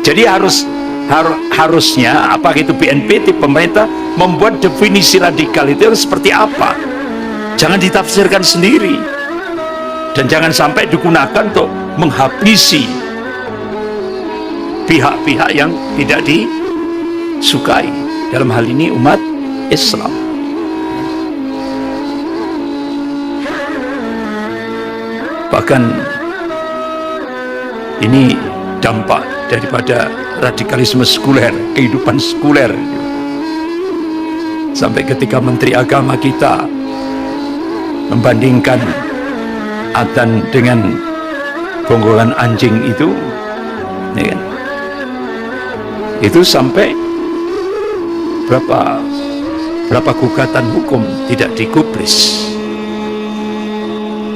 Jadi harusnya apa itu BNPT, pemerintah membuat definisi radikal itu seperti apa. Jangan ditafsirkan sendiri dan jangan sampai digunakan untuk menghabisi pihak-pihak yang tidak disukai, dalam hal ini umat Islam. Bahkan ini dampak daripada radikalisme sekuler, kehidupan sekuler. Sampai ketika Menteri Agama kita membandingkan adzan dengan gonggongan anjing itu, ya kan? Itu sampai berapa gugatan hukum tidak digubris.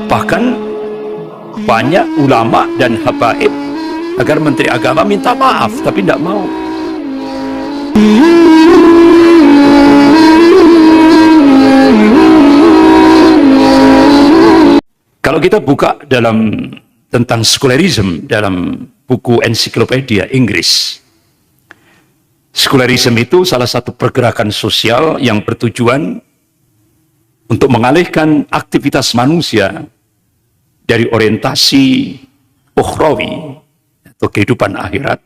Bahkan banyak ulama dan habaib agar Menteri Agama minta maaf, tapi tidak mau. Kalau kita buka tentang sekularisme dalam buku ensiklopedia Inggris, sekularisme itu salah satu pergerakan sosial yang bertujuan untuk mengalihkan aktivitas manusia dari orientasi ukhrawi atau kehidupan akhirat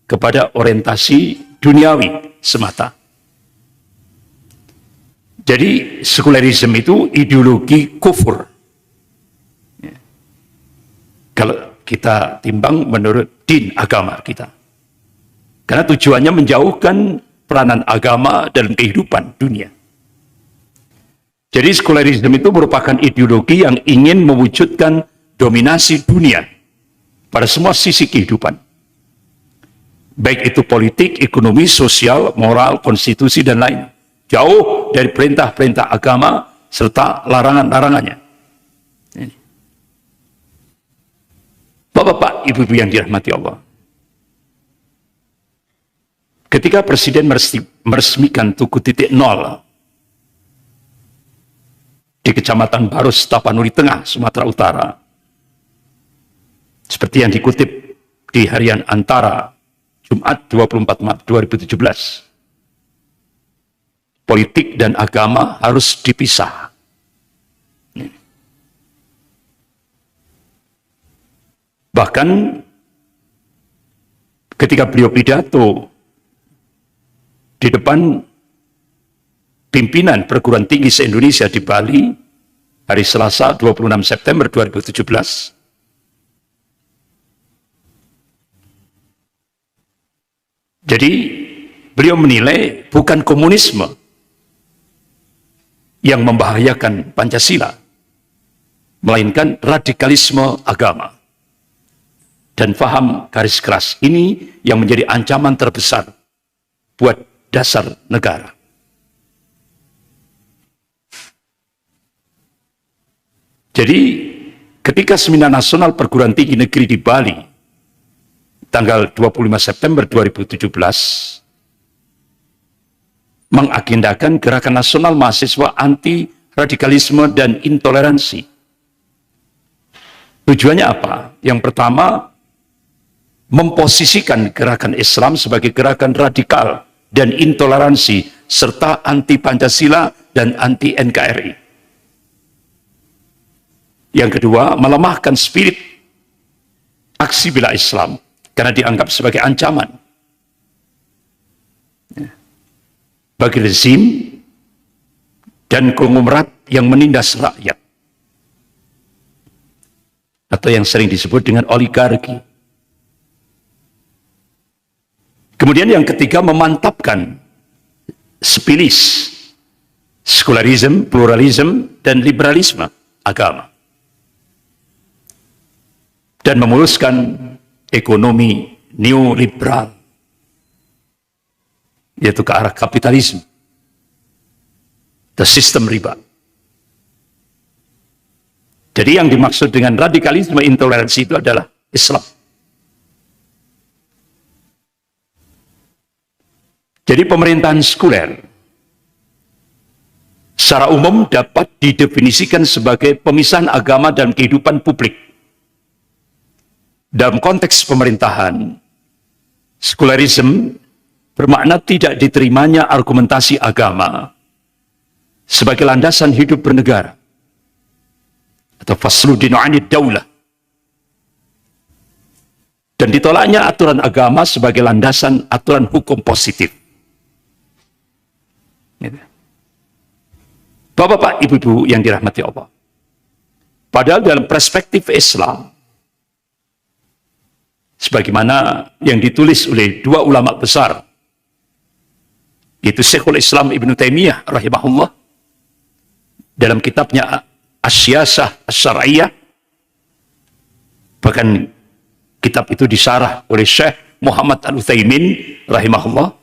kepada orientasi duniawi semata. Jadi sekularisme itu ideologi kufur. Kalau kita timbang menurut din agama kita. Karena tujuannya menjauhkan peranan agama dalam kehidupan dunia. Jadi sekularisme itu merupakan ideologi yang ingin mewujudkan dominasi dunia pada semua sisi kehidupan. Baik itu politik, ekonomi, sosial, moral, konstitusi, dan lain. Jauh dari perintah-perintah agama serta larangan-larangannya. Bapak-bapak, ibu-ibu yang dirahmati Allah. Ketika Presiden meresmikan Tugu Titik Nol di Kecamatan Baros, Tapanuli Tengah, Sumatera Utara, seperti yang dikutip di Harian Antara, Jumat 24 Maret 2017, politik dan agama harus dipisah. Bahkan ketika beliau pidato di depan pimpinan perguruan tinggi se-Indonesia di Bali hari Selasa 26 September 2017, jadi beliau menilai bukan komunisme yang membahayakan Pancasila, melainkan radikalisme agama. Dan faham garis keras ini yang menjadi ancaman terbesar buat dasar negara. Jadi ketika Seminar Nasional Perguruan Tinggi Negeri di Bali tanggal 25 September 2017 mengagendakan gerakan nasional mahasiswa anti radikalisme dan intoleransi. Tujuannya apa? Yang pertama, memposisikan gerakan Islam sebagai gerakan radikal dan intoleransi serta anti Pancasila dan anti NKRI. Yang kedua, melemahkan spirit aksi bela Islam karena dianggap sebagai ancaman bagi rezim dan konglomerat yang menindas rakyat atau yang sering disebut dengan oligarki. Kemudian yang ketiga, memantapkan spilis, sekularisme, pluralisme, dan liberalisme agama. Dan memuluskan ekonomi neoliberal, yaitu ke arah kapitalisme, the sistem riba. Jadi yang dimaksud dengan radikalisme intoleransi itu adalah Islam. Jadi pemerintahan sekuler secara umum dapat didefinisikan sebagai pemisahan agama dan kehidupan publik. Dalam konteks pemerintahan, Sekularisme bermakna tidak diterimanya argumentasi agama sebagai landasan hidup bernegara atau fasludin 'anid daulah, dan ditolaknya aturan agama sebagai landasan aturan hukum positif. Bapak-bapak, ibu-ibu yang dirahmati Allah, padahal dalam perspektif Islam, sebagaimana yang ditulis oleh dua ulama besar, yaitu Syekhul Islam Ibnu Taimiyah rahimahullah dalam kitabnya As-Siyasah Asy-Syar'iyyah, bahkan kitab itu disarah oleh Syekh Muhammad Al-Utsaimin rahimahullah.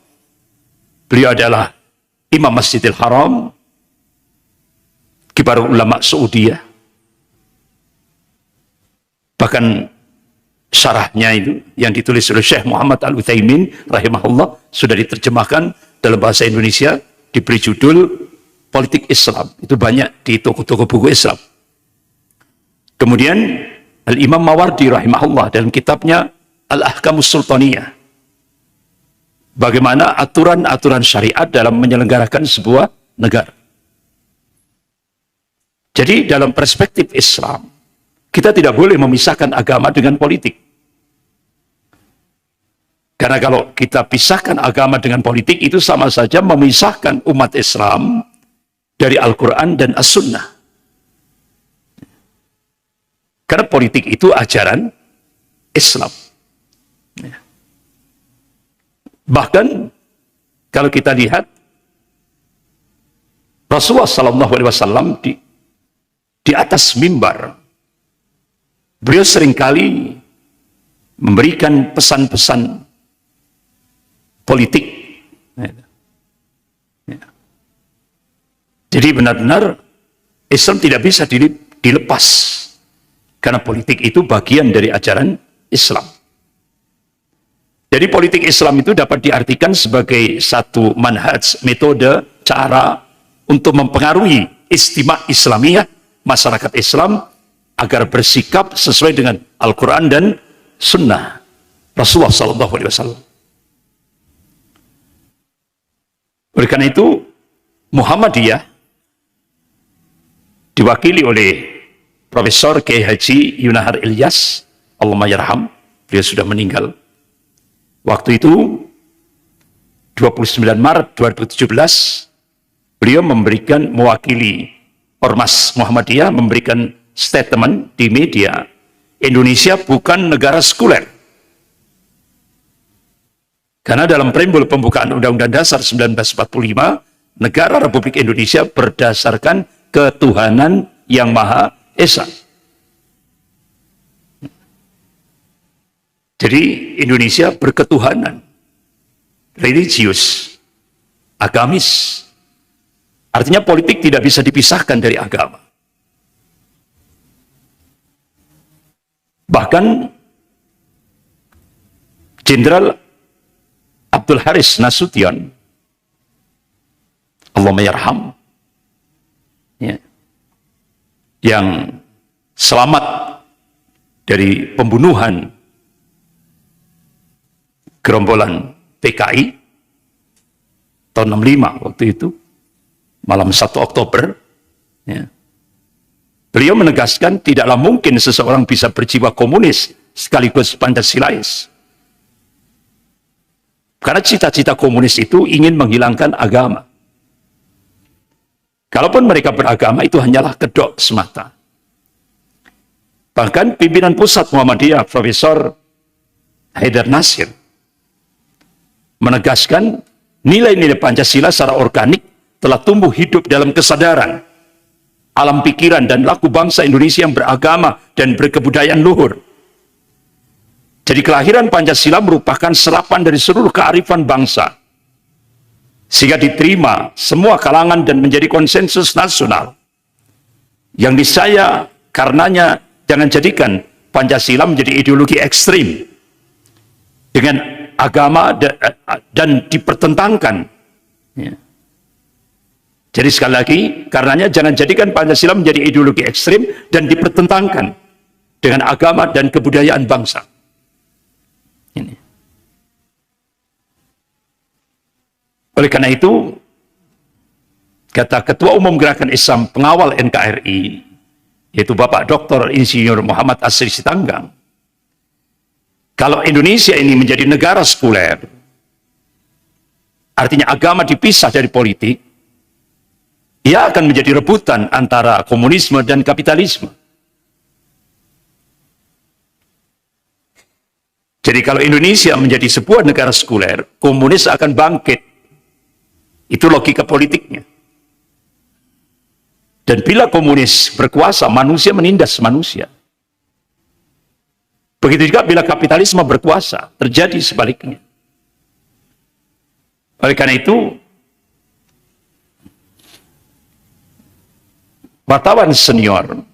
Beliau adalah Imam Masjidil Haram, kibar ulama Saudiyah. Bahkan syarahnya itu yang ditulis oleh Syekh Muhammad Al-Utsaimin rahimahullah sudah diterjemahkan dalam bahasa Indonesia, diberi judul Politik Islam. Itu banyak di toko-toko buku Islam. Kemudian Al-Imam Mawardi rahimahullah dalam kitabnya Al-Ahkamus Sultaniyah, bagaimana aturan-aturan syariat dalam menyelenggarakan sebuah negara. Jadi dalam perspektif Islam, kita tidak boleh memisahkan agama dengan politik. Karena kalau kita pisahkan agama dengan politik, itu sama saja memisahkan umat Islam dari Al-Quran dan As-Sunnah. Karena politik itu ajaran Islam. Bahkan kalau kita lihat Rasulullah SAW di atas mimbar, beliau seringkali memberikan pesan-pesan politik. Jadi benar-benar Islam tidak bisa dilepas, karena politik itu bagian dari ajaran Islam. Jadi politik Islam itu dapat diartikan sebagai satu manhaj, metode, cara untuk mempengaruhi istimewa Islamiyah, masyarakat Islam, agar bersikap sesuai dengan Al-Quran dan Sunnah Rasulullah SAW. Oleh karena itu, Muhammadiyah diwakili oleh Profesor Kiai Haji Yunahar Ilyas, Allahumma yarham, beliau sudah meninggal. Waktu itu, 29 Maret 2017, beliau mewakili Ormas Muhammadiyah memberikan statement di media, Indonesia bukan negara sekuler. Karena dalam preambul pembukaan Undang-Undang Dasar 1945, negara Republik Indonesia berdasarkan ketuhanan yang Maha Esa. Jadi Indonesia berketuhanan, religius, agamis. Artinya politik tidak bisa dipisahkan dari agama. Bahkan Jenderal Abdul Haris Nasution, Allahumma yarham, ya, yang selamat dari pembunuhan gerombolan PKI tahun 65 waktu itu, malam 1 Oktober, ya, beliau menegaskan tidaklah mungkin seseorang bisa berjiwa komunis sekaligus Pancasilais. Karena cita-cita komunis itu ingin menghilangkan agama. Kalaupun mereka beragama, itu hanyalah kedok semata. Bahkan pimpinan pusat Muhammadiyah, Profesor Haidar Nasir, menegaskan nilai-nilai Pancasila secara organik telah tumbuh hidup dalam kesadaran, alam pikiran dan laku bangsa Indonesia yang beragama dan berkebudayaan luhur. Jadi kelahiran Pancasila merupakan serapan dari seluruh kearifan bangsa, sehingga diterima semua kalangan dan menjadi konsensus nasional. Yang niscaya karenanya jangan jadikan Pancasila menjadi ideologi ekstrim dengan agama dan dipertentangkan. Ya. Jadi sekali lagi, karenanya jangan jadikan Pancasila menjadi ideologi ekstrim dan dipertentangkan dengan agama dan kebudayaan bangsa. Ini. Oleh karena itu, kata Ketua Umum Gerakan Islam Pengawal NKRI, yaitu Bapak Dr. Insinyur Muhammad Asri Sitanggang, kalau Indonesia ini menjadi negara sekuler, artinya agama dipisah dari politik, ia akan menjadi rebutan antara komunisme dan kapitalisme. Jadi kalau Indonesia menjadi sebuah negara sekuler, komunis akan bangkit. Itu logika politiknya. Dan bila komunis berkuasa, manusia menindas manusia. Begitu juga bila kapitalisme berkuasa, terjadi sebaliknya. Oleh karena itu, wartawan senior,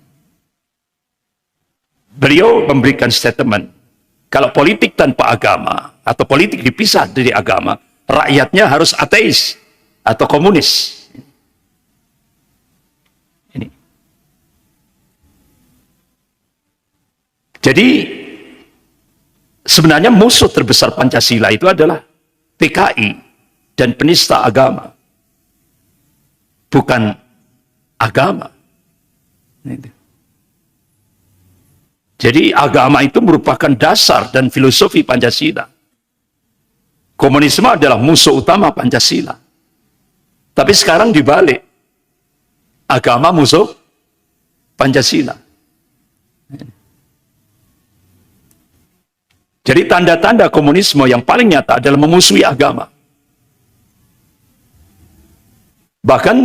beliau memberikan statement, kalau politik tanpa agama, atau politik dipisah dari agama, rakyatnya harus ateis atau komunis. Ini. Jadi, sebenarnya musuh terbesar Pancasila itu adalah PKI dan penista agama. Bukan agama. Jadi agama itu merupakan dasar dan filosofi Pancasila. Komunisme adalah musuh utama Pancasila. Tapi sekarang dibalik. Agama musuh Pancasila. Jadi tanda-tanda komunisme yang paling nyata adalah memusuhi agama. Bahkan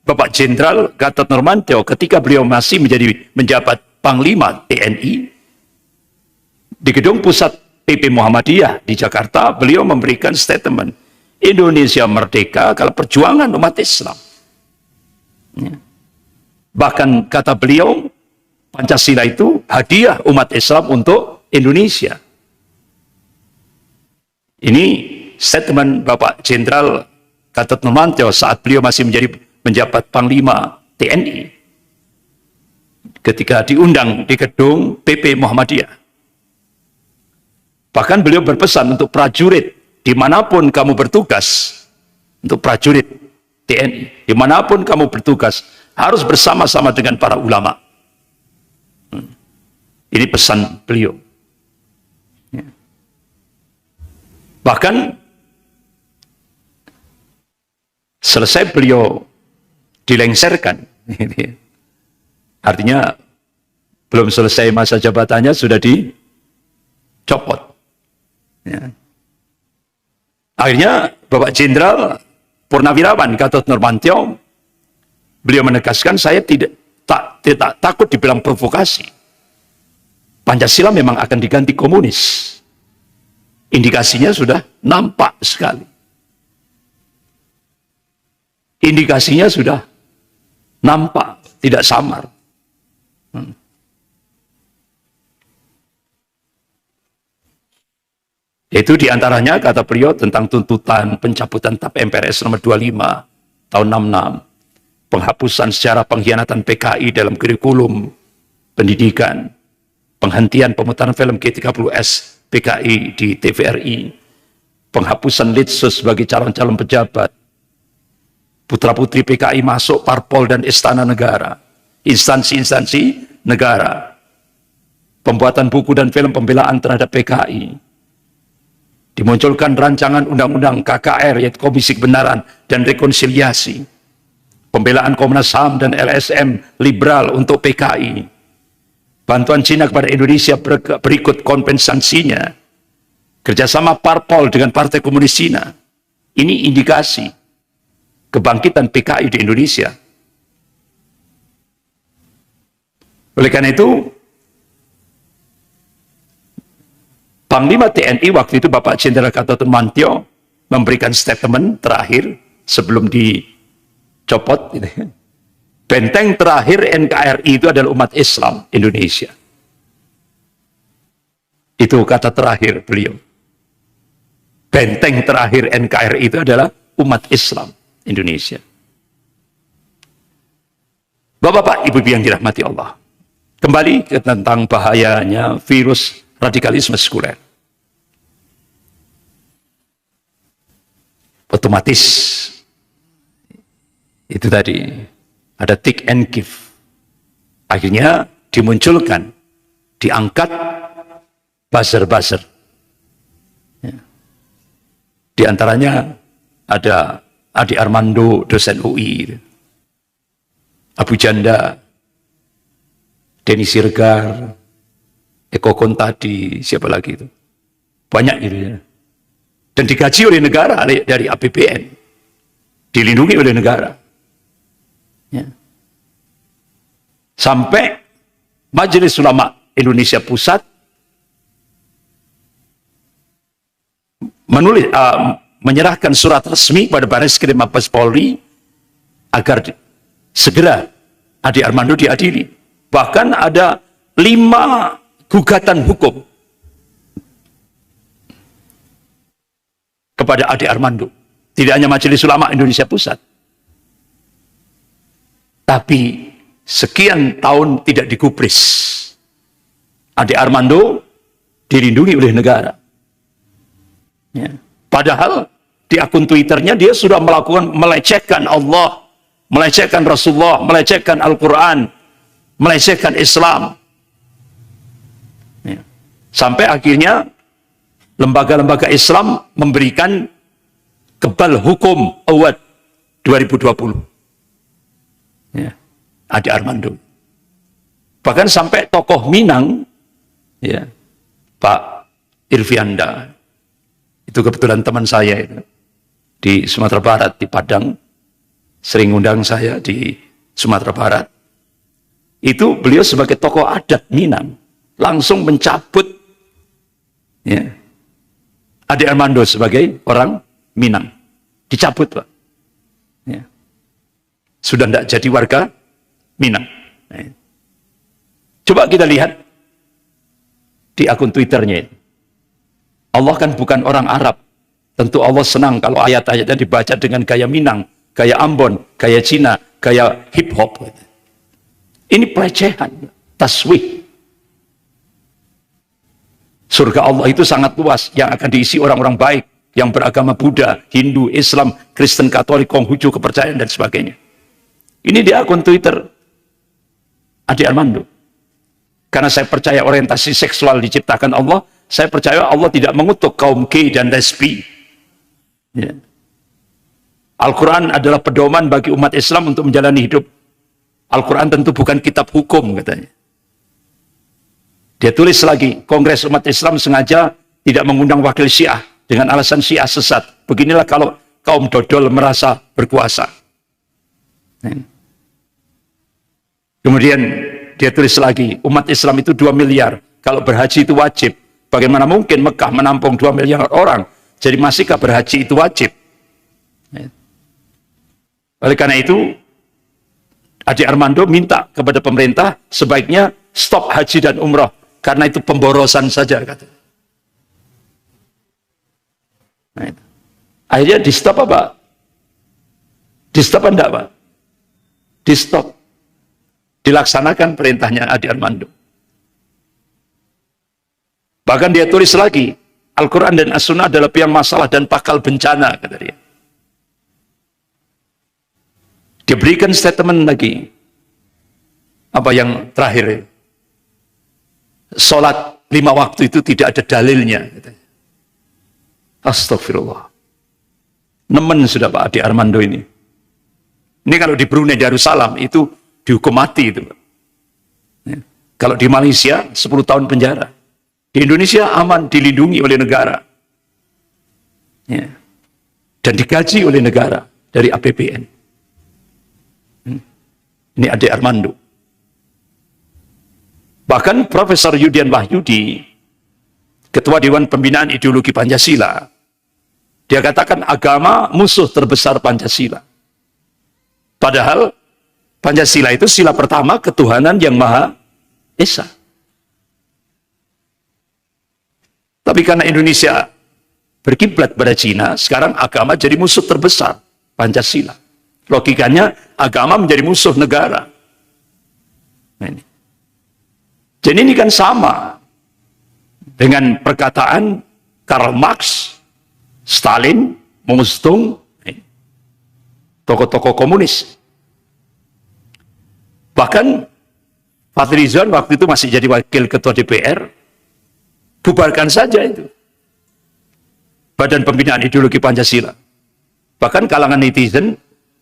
Bapak Jenderal Gatot Nurmantio ketika beliau masih menjabat Panglima TNI di gedung pusat PP Muhammadiyah di Jakarta, beliau memberikan statement, Indonesia merdeka kalau perjuangan umat Islam. Ya. Bahkan kata beliau, Pancasila itu hadiah umat Islam untuk Indonesia. Ini statement Bapak Jenderal Gatot Nurmantio saat beliau masih menjabat Panglima TNI. Ketika diundang di gedung PP Muhammadiyah. Bahkan beliau berpesan untuk prajurit, dimanapun kamu bertugas, untuk prajurit TNI, dimanapun kamu bertugas, harus bersama-sama dengan para ulama. Ini pesan beliau. Bahkan, selesai beliau dilengserkan, artinya belum selesai masa jabatannya sudah dicopot. Ya. Akhirnya Bapak Jenderal Purnawirawan Gatot Nurmantio, beliau menegaskan saya tidak takut dibilang provokasi. Pancasila memang akan diganti komunis. Indikasinya sudah nampak sekali. Indikasinya sudah nampak, tidak samar. Itu diantaranya kata beliau tentang tuntutan pencabutan TAP MPRS nomor 25 tahun 66, penghapusan sejarah pengkhianatan PKI dalam kurikulum pendidikan, penghentian pemutaran film G30S PKI di TVRI, penghapusan Litsus bagi calon-calon pejabat, putra-putri PKI masuk parpol dan istana negara, instansi-instansi negara, pembuatan buku dan film pembelaan terhadap PKI, dimunculkan rancangan undang-undang KKR yaitu Komisi Kebenaran dan Rekonsiliasi, pembelaan Komnas HAM dan LSM liberal untuk PKI, bantuan Cina kepada Indonesia berikut kompensasinya, kerjasama parpol dengan Partai Komunis Cina. Ini indikasi kebangkitan PKI di Indonesia. Oleh karena itu, Panglima TNI waktu itu Bapak Jenderal Gatot Nurmantio memberikan statement terakhir sebelum dicopot. Benteng terakhir NKRI itu adalah umat Islam Indonesia. Itu kata terakhir beliau. Benteng terakhir NKRI itu adalah umat Islam Indonesia. Bapak-bapak, ibu-ibu yang dirahmati Allah. Kembali ke tentang bahayanya virus radikalisme sekuler. otomatis itu tadi ada take and give. Akhirnya dimunculkan, diangkat buzzer-buzzer. Ya. Di antaranya ada Adi Armando, dosen UI, Abu Janda, Denny Sirgar, Eko Kontadi, siapa lagi itu? Banyak gitu ya. Dan digaji oleh negara dari APBN. Dilindungi oleh negara. Ya. Sampai Majelis Ulama Indonesia Pusat menyerahkan surat resmi kepada Bareskrim Mabes Polri agar segera Adi Armando diadili. Bahkan ada 5 gugatan hukum kepada Adi Armando. Tidak hanya Majelis Ulama Indonesia Pusat, tapi sekian tahun tidak digubris. Adi Armando dilindungi oleh negara. Ya. Padahal di akun Twitternya dia sudah melecehkan Allah, melecehkan Rasulullah, melecehkan Al-Quran, melecehkan Islam. Ya. Sampai akhirnya lembaga-lembaga Islam memberikan Kebal Hukum Award 2020. Ya. Adi Armando. Bahkan sampai tokoh Minang, ya, Pak Irvianda, itu kebetulan teman saya itu, di Sumatera Barat, di Padang, sering undang saya di Sumatera Barat. Itu beliau sebagai tokoh adat Minang, langsung mencabut, ya, Adi Armando sebagai orang Minang. Dicabut, Pak. Ya. Sudah tidak jadi warga Minang. Nah, coba kita lihat di akun Twitternya. Allah kan bukan orang Arab. Tentu Allah senang kalau ayat-ayatnya dibaca dengan gaya Minang, gaya Ambon, gaya Cina, gaya hip hop. Ini pelecehan, taswih. Surga Allah itu sangat luas, yang akan diisi orang-orang baik, yang beragama Buddha, Hindu, Islam, Kristen, Katolik, Konghucu, kepercayaan, dan sebagainya. Ini di akun Twitter Adi Armando. Karena saya percaya orientasi seksual diciptakan Allah, saya percaya Allah tidak mengutuk kaum gay dan lesbi. Ya. Al-Quran adalah pedoman bagi umat Islam untuk menjalani hidup. Al-Quran tentu bukan kitab hukum, katanya. Dia tulis lagi, Kongres Umat Islam sengaja tidak mengundang wakil Syiah dengan alasan Syiah sesat. Beginilah kalau kaum dodol merasa berkuasa. Kemudian dia tulis lagi, umat Islam itu 2 miliar. Kalau berhaji itu wajib. Bagaimana mungkin Mekah menampung 2 miliar orang? Jadi masihkah berhaji itu wajib? Oleh karena itu, Adi Armando minta kepada pemerintah sebaiknya stop haji dan umrah. Karena itu pemborosan saja, kata. Nah, itu. Akhirnya di stop apa? Di stop enggak, Pak? Di stop. Dilaksanakan perintahnya Adi Armando. Bahkan dia tulis lagi, Al-Quran dan As-Sunnah adalah piang masalah dan pakal bencana, kata dia. Dia berikan statement lagi. Apa yang terakhir? Sholat 5 waktu itu tidak ada dalilnya. Katanya. Astagfirullah. Nemen sudah Pak Adi Armando ini. Ini kalau di Brunei Darussalam itu dihukum mati itu. Ya. Kalau di Malaysia 10 tahun penjara. Di Indonesia aman, dilindungi oleh negara. Ya. Dan digaji oleh negara dari APBN. Ini Adi Armando. Bahkan Profesor Yudian Wahyudi, Ketua Dewan Pembinaan Ideologi Pancasila, dia katakan agama musuh terbesar Pancasila. Padahal Pancasila itu sila pertama ketuhanan yang Maha Esa. Tapi karena Indonesia berkiblat pada Cina, sekarang agama jadi musuh terbesar Pancasila. Logikanya agama menjadi musuh negara. Nah, ini. Jadi ini kan sama dengan perkataan Karl Marx, Stalin, Mao Zedong, tokoh-tokoh komunis. Bahkan Fadlizon waktu itu masih jadi wakil ketua DPR, bubarkan saja itu Badan Pembinaan Ideologi Pancasila. Bahkan kalangan netizen,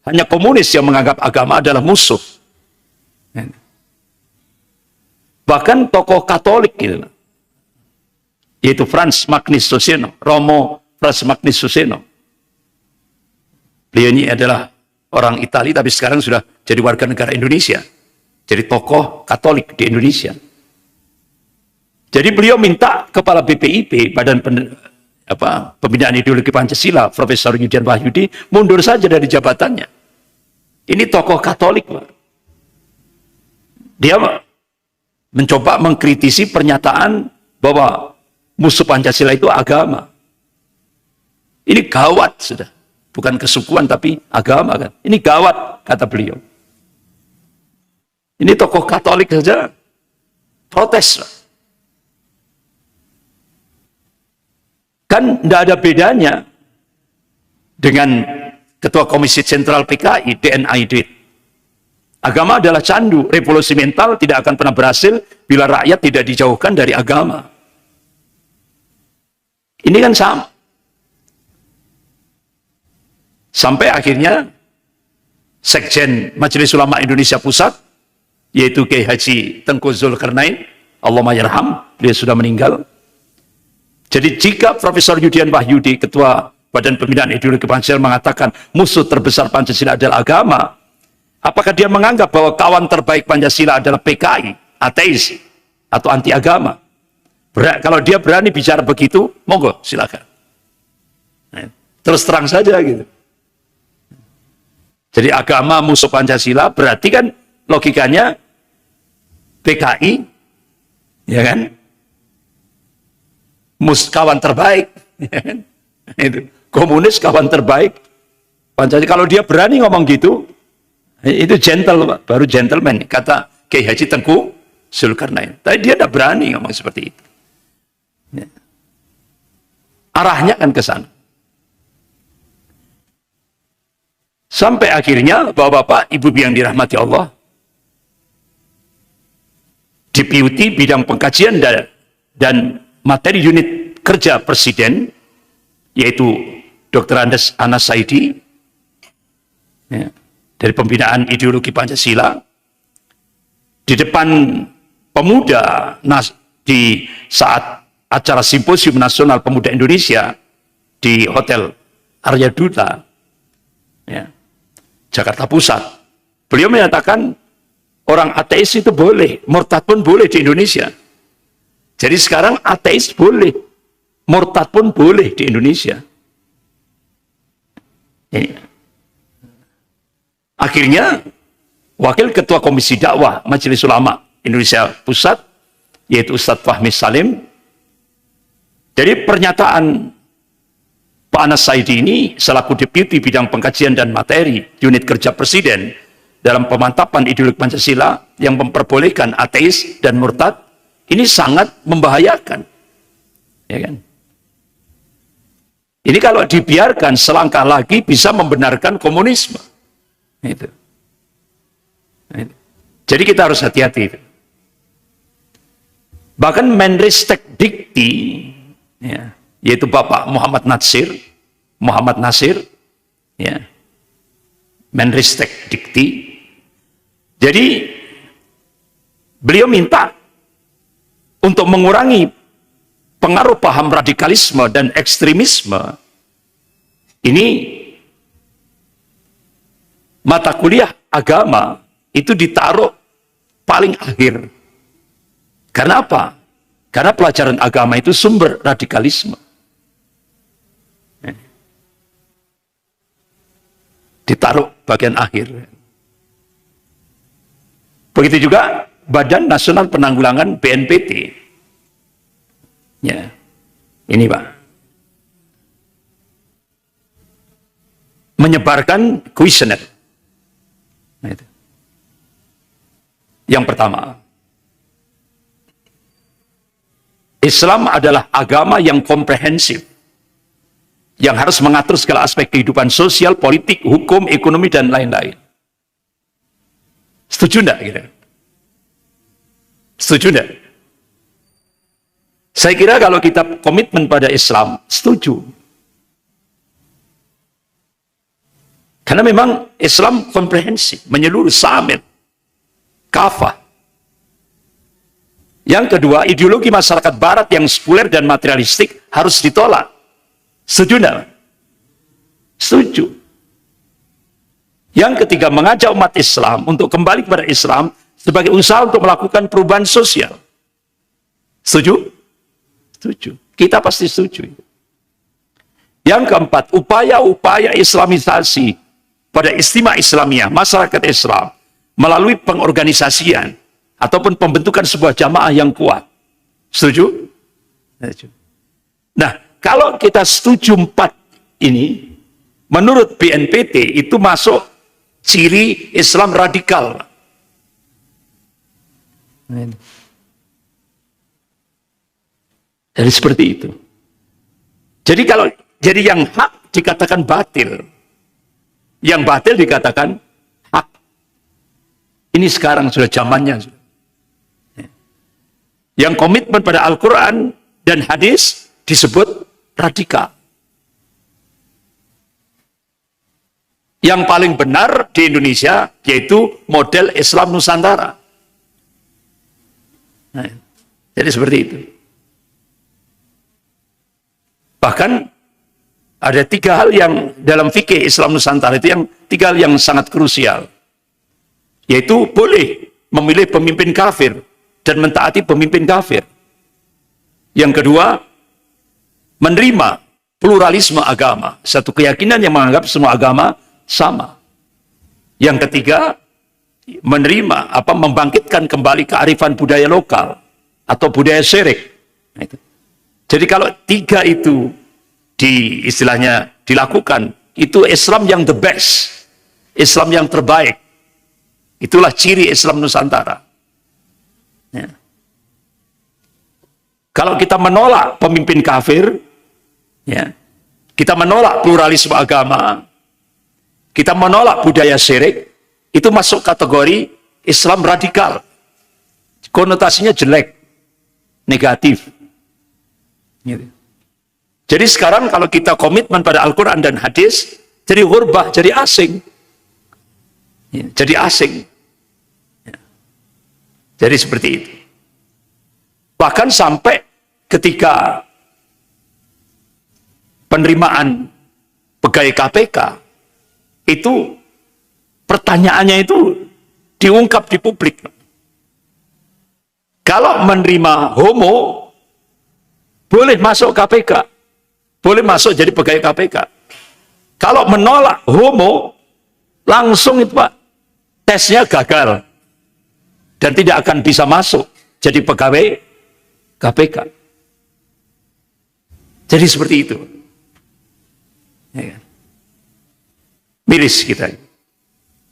hanya komunis yang menganggap agama adalah musuh. Bahkan tokoh Katolik gitu, yaitu Frans Magnus Suseno, Romo Frans Magnus Suseno. Beliau ini adalah orang Italia tapi sekarang sudah jadi warga negara Indonesia. Jadi tokoh Katolik di Indonesia. Jadi beliau minta kepala BPIP, Badan Pembinaan Ideologi Pancasila, Profesor Yudian Wahyudi, mundur saja dari jabatannya. Ini tokoh Katolik, Pak. Dia mencoba mengkritisi pernyataan bahwa musuh Pancasila itu agama. Ini gawat sudah. Bukan kesukuan tapi agama kan. Ini gawat, kata beliau. Ini tokoh Katolik saja protes. Kan tidak ada bedanya dengan Ketua Komisi Sentral PKI, DNAID. Agama adalah candu, revolusi mental tidak akan pernah berhasil bila rakyat tidak dijauhkan dari agama. Ini kan sama. Sampai akhirnya Sekjen Majelis Ulama Indonesia Pusat, yaitu Kiai Haji Tengku Zulkarnain, Allahumma yarham, dia sudah meninggal. Jadi jika Profesor Yudian Wahyudi, Ketua Badan Pembinaan Ideologi Pancasila, mengatakan musuh terbesar Pancasila adalah agama, apakah dia menganggap bahwa kawan terbaik Pancasila adalah PKI, ateis, atau anti agama? Kalau dia berani bicara begitu, monggo silakan. Terus terang saja gitu. Jadi agama musuh Pancasila berarti kan logikanya PKI, ya kan? Kawan terbaik, ya kan? Itu komunis kawan terbaik Pancasila. Kalau dia berani ngomong gitu, itu gentle, Pak. Baru gentleman, kata Kiai Haji Tengku Zulkarnain. Tapi dia tidak berani ngomong seperti itu. Ya. Arahnya kan ke sana. Sampai akhirnya Bapak-bapak, Ibu yang dirahmati Allah, Deputi Bidang Pengkajian dan Materi Unit Kerja Presiden, yaitu Dr. Anas Saidi, ya, dari Pembinaan Ideologi Pancasila, di depan pemuda di saat acara Simposium Nasional Pemuda Indonesia di Hotel Arya Duta, ya, Jakarta Pusat, beliau menyatakan orang ateis itu boleh, murtad pun boleh di Indonesia. Jadi sekarang ateis boleh, murtad pun boleh di Indonesia. Ini. Akhirnya, Wakil Ketua Komisi Dakwah Majelis Ulama Indonesia Pusat, yaitu Ustadz Fahmi Salim, jadi pernyataan Pak Anas Saidi ini selaku Deputi Bidang Pengkajian dan Materi Unit Kerja Presiden dalam pemantapan ideologi Pancasila yang memperbolehkan ateis dan murtad, ini sangat membahayakan, ya kan? Ini kalau dibiarkan selangkah lagi bisa membenarkan komunisme. Itu. Jadi kita harus hati-hati. Bahkan Menristek Dikti, ya, yaitu Bapak Muhammad Nasir, ya, Menristek Dikti. Jadi beliau minta untuk mengurangi pengaruh paham radikalisme dan ekstremisme. Ini mata kuliah agama itu ditaruh paling akhir. Karena apa? Karena pelajaran agama itu sumber radikalisme. Ditaruh bagian akhir. Begitu juga Badan Nasional Penanggulangan BNPT. Ya, ini Pak. Menyebarkan kuesioner. Nah, itu. Yang pertama, Islam adalah agama yang komprehensif. yang harus mengatur segala aspek kehidupan sosial, politik, hukum, ekonomi, dan lain-lain. Setuju enggak? Gitu? Setuju enggak? Saya kira kalau kita komitmen pada Islam, setuju. Karena memang Islam komprehensif, menyeluruh, samit, kafah. Yang kedua, ideologi masyarakat barat yang sekuler dan materialistik harus ditolak. Setuju enggak? Setuju. Yang ketiga, mengajak umat Islam untuk kembali kepada Islam sebagai usaha untuk melakukan perubahan sosial. Setuju? Setuju. Kita pasti setuju. Yang keempat, upaya-upaya islamisasi pada istimewa Islamiyah, masyarakat Islam, melalui pengorganisasian ataupun pembentukan sebuah jamaah yang kuat. Setuju? Setuju. Nah, kalau kita setuju 4 ini, menurut BNPT itu masuk ciri Islam radikal. Jadi seperti itu. Jadi kalau yang hak dikatakan batil, yang batil dikatakan hak. Ini sekarang sudah zamannya. Yang komitmen pada Al-Quran dan hadis disebut radikal. Yang paling benar di Indonesia yaitu model Islam Nusantara. Nah, jadi seperti itu. Bahkan ada 3 hal yang dalam fikih Islam Nusantara itu yang 3 hal yang sangat krusial. Yaitu boleh memilih pemimpin kafir dan mentaati pemimpin kafir. Yang kedua, menerima pluralisme agama, satu keyakinan yang menganggap semua agama sama. Yang ketiga, menerima membangkitkan kembali kearifan budaya lokal atau budaya syirik. Nah, itu. Jadi kalau 3 itu istilahnya dilakukan, itu Islam yang the best, Islam yang terbaik. Itulah ciri Islam Nusantara. Ya. Kalau kita menolak pemimpin kafir, ya, kita menolak pluralisme agama, kita menolak budaya syirik, itu masuk kategori Islam radikal. Konotasinya jelek, negatif. Gitu. Jadi sekarang kalau kita komitmen pada Al-Quran dan hadis, jadi ghurbah, jadi asing. Ya, jadi asing. Ya. Jadi seperti itu. Bahkan sampai ketika penerimaan pegawai KPK, itu pertanyaannya itu diungkap di publik. Kalau menerima homo, boleh masuk KPK, boleh masuk jadi pegawai KPK. Kalau menolak homo, langsung itu Pak, tesnya gagal dan tidak akan bisa masuk jadi pegawai KPK. Jadi seperti itu. Ya kan? Miris kita.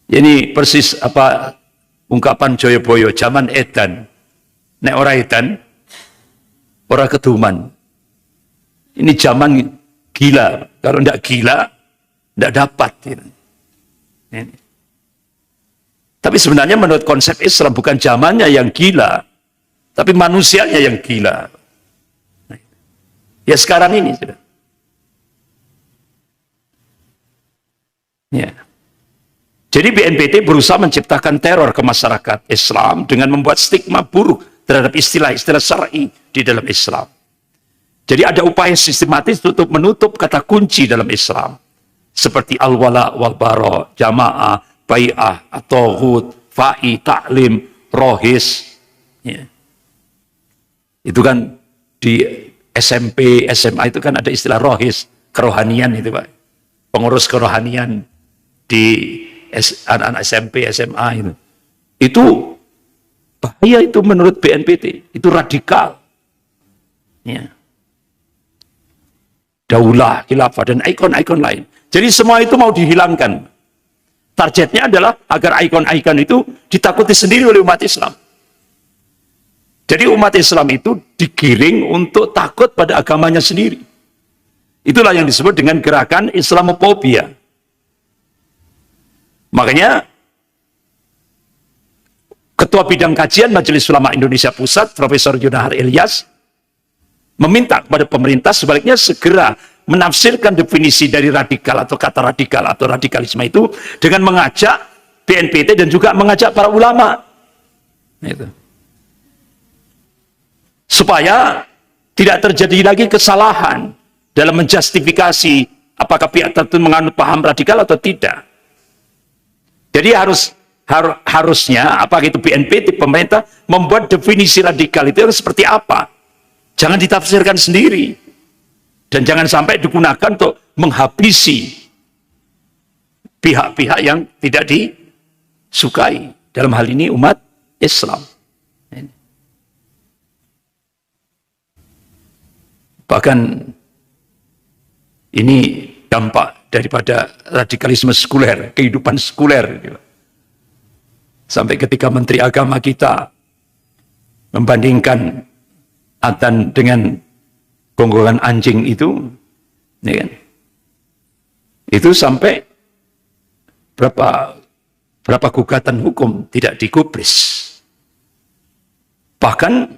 Ini persis ungkapan Joyoboyo, zaman edan. Nek ora edan, ora keduman. Ini zaman gila. Kalau tidak gila, tidak dapat. Gitu. Ini. Tapi sebenarnya menurut konsep Islam bukan zamannya yang gila, tapi manusianya yang gila. Ya sekarang ini sudah. Ya. Jadi BNPT berusaha menciptakan teror ke masyarakat Islam dengan membuat stigma buruk terhadap istilah-istilah syar'i di dalam Islam. Jadi ada upaya sistematis untuk menutup kata kunci dalam Islam. Seperti al-wala wal-bara, jamaah, bai'ah, at-taghut, fa'i, ta'lim, rohis. Ya. Itu kan di SMP, SMA itu kan ada istilah rohis, kerohanian itu Pak. Pengurus kerohanian di anak-anak SMP, SMA itu. Itu bahaya itu menurut BNPT. Itu radikal. Ya. Daulah, khilafah, dan ikon-ikon lain. Jadi semua itu mau dihilangkan. Targetnya adalah agar ikon-ikon itu ditakuti sendiri oleh umat Islam. Jadi umat Islam itu digiring untuk takut pada agamanya sendiri. Itulah yang disebut dengan gerakan Islamophobia. Makanya Ketua Bidang Kajian Majelis Ulama Indonesia Pusat, Profesor Yunahar Ilyas, meminta kepada pemerintah sebaliknya segera menafsirkan definisi dari radikal atau kata radikal atau radikalisme itu dengan mengajak BNPT dan juga mengajak para ulama. Itu. Supaya tidak terjadi lagi kesalahan dalam menjustifikasi apakah pihak tertentu menganut paham radikal atau tidak. Jadi harusnya apa itu BNPT, pemerintah membuat definisi radikal itu seperti apa. Jangan ditafsirkan sendiri. Dan jangan sampai digunakan untuk menghabisi pihak-pihak yang tidak disukai. Dalam hal ini umat Islam. Bahkan ini dampak daripada radikalisme sekuler, kehidupan sekuler. Sampai ketika Menteri Agama kita membandingkan adzan dengan gonggongan anjing itu, ya kan? Itu sampai berapa gugatan hukum tidak digubris. Bahkan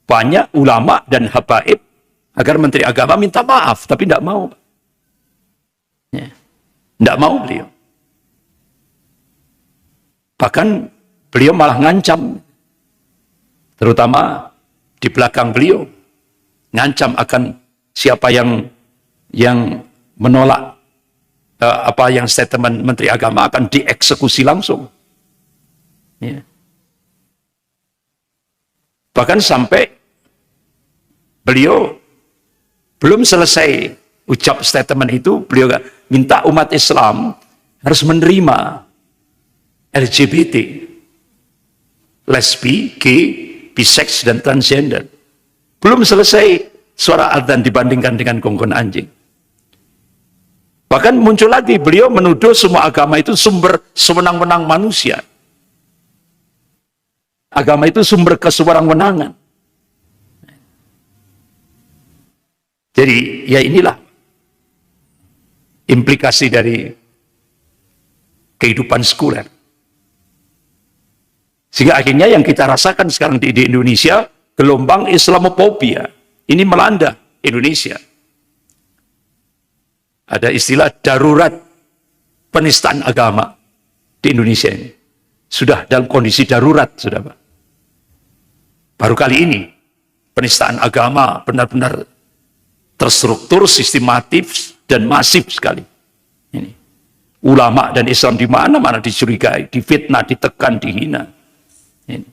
banyak ulama dan habaib agar Menteri Agama minta maaf, tapi tidak mau. Ya. Tidak mau beliau. Bahkan beliau malah ngancam, terutama di belakang beliau, ngancam akan siapa yang menolak apa yang statement Menteri Agama akan dieksekusi langsung. Ya. Bahkan sampai beliau belum selesai ucap statement itu, beliau minta umat Islam harus menerima LGBT, lesbi, gay, bisex, dan transgender. Belum selesai suara adzan dibandingkan dengan gonggongan anjing. Bahkan muncul lagi, beliau menuduh semua agama itu sumber sewenang-wenang manusia. Agama itu sumber kesewenang-wenangan. Jadi ya inilah implikasi dari kehidupan sekuler. Sehingga akhirnya yang kita rasakan sekarang di Indonesia, gelombang Islamophobia ini melanda Indonesia. Ada istilah darurat penistaan agama di Indonesia ini. Sudah dalam kondisi darurat, sudah Pak. Baru kali ini penistaan agama benar-benar terstruktur, sistematis, dan masif sekali. Ini. Ulama dan Islam di mana-mana dicurigai, difitnah, ditekan, dihina. Ini.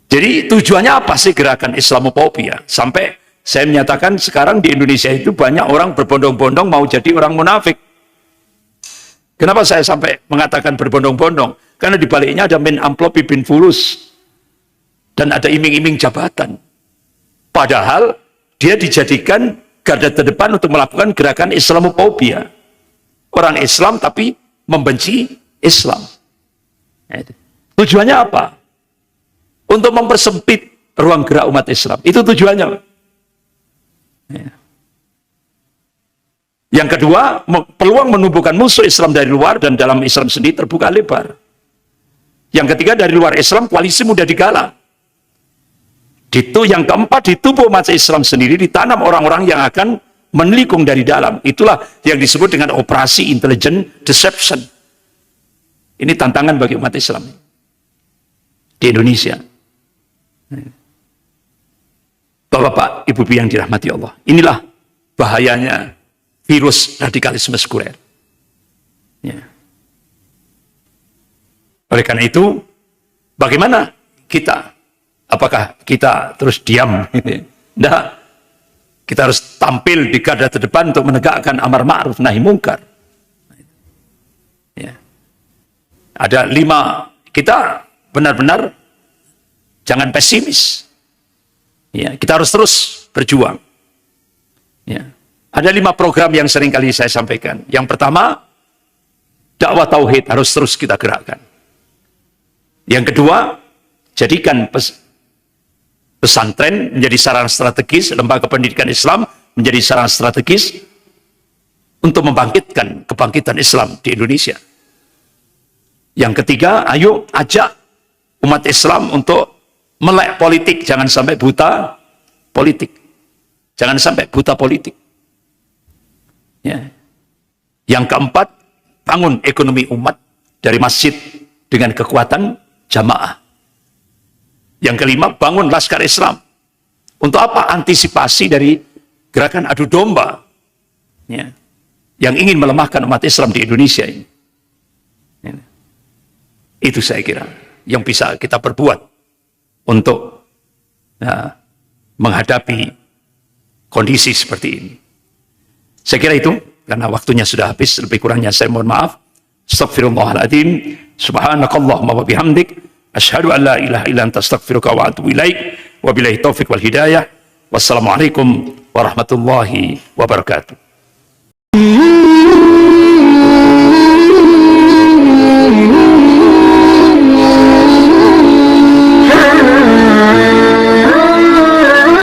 Jadi tujuannya apa sih gerakan Islamophobia? Sampai saya menyatakan sekarang di Indonesia itu banyak orang berbondong-bondong mau jadi orang munafik. Kenapa saya sampai mengatakan berbondong-bondong? Karena di baliknya ada min amplopi bin fulus. Dan ada iming-iming jabatan. Padahal dia dijadikan garda terdepan untuk melakukan gerakan Islamophobia. Orang Islam tapi membenci Islam. Tujuannya apa? Untuk mempersempit ruang gerak umat Islam. Itu tujuannya. Yang kedua, peluang menumbuhkan musuh Islam dari luar dan dalam Islam sendiri terbuka lebar. Yang ketiga, dari luar Islam koalisi mudah digalang. Yang keempat, di tubuh umat Islam sendiri ditanam orang-orang yang akan menelikung dari dalam. Itulah yang disebut dengan operasi intelligent deception. Ini tantangan bagi umat Islam di Indonesia. Bapak-bapak, ibu-ibu yang dirahmati Allah. Inilah bahayanya virus radikalisme sekuler. Ya. Oleh karena itu, bagaimana kita? Apakah kita terus diam? Tidak. Kita harus tampil di garda terdepan untuk menegakkan amar ma'ruf nahi mungkar. Ya. Ada 5, kita benar-benar jangan pesimis. Ya, kita harus terus berjuang. Ya. Ada 5 program yang sering kali saya sampaikan. Yang pertama, dakwah tauhid harus terus kita gerakkan. Yang kedua, jadikan Pesantren menjadi sarana strategis, lembaga pendidikan Islam menjadi sarana strategis untuk membangkitkan kebangkitan Islam di Indonesia. Yang ketiga, ayo ajak umat Islam untuk melek politik, jangan sampai buta politik. Jangan sampai buta politik. Ya. Yang keempat, bangun ekonomi umat dari masjid dengan kekuatan jamaah. Yang kelima, bangun laskar Islam. Untuk apa? Antisipasi dari gerakan adu domba ya, yang ingin melemahkan umat Islam di Indonesia ini. Ya. Itu saya kira yang bisa kita perbuat untuk ya, menghadapi kondisi seperti ini. Saya kira itu, karena waktunya sudah habis, lebih kurangnya saya mohon maaf. Astaghfirullahaladzim. Subhanakallahumma wa bihamdik. Asyhadu an la ilaha illa anta astaghfiruka wa atubu ilaik. Wabillahi taufiq wal hidayah. Wassalamualaikum warahmatullahi wabarakatuh.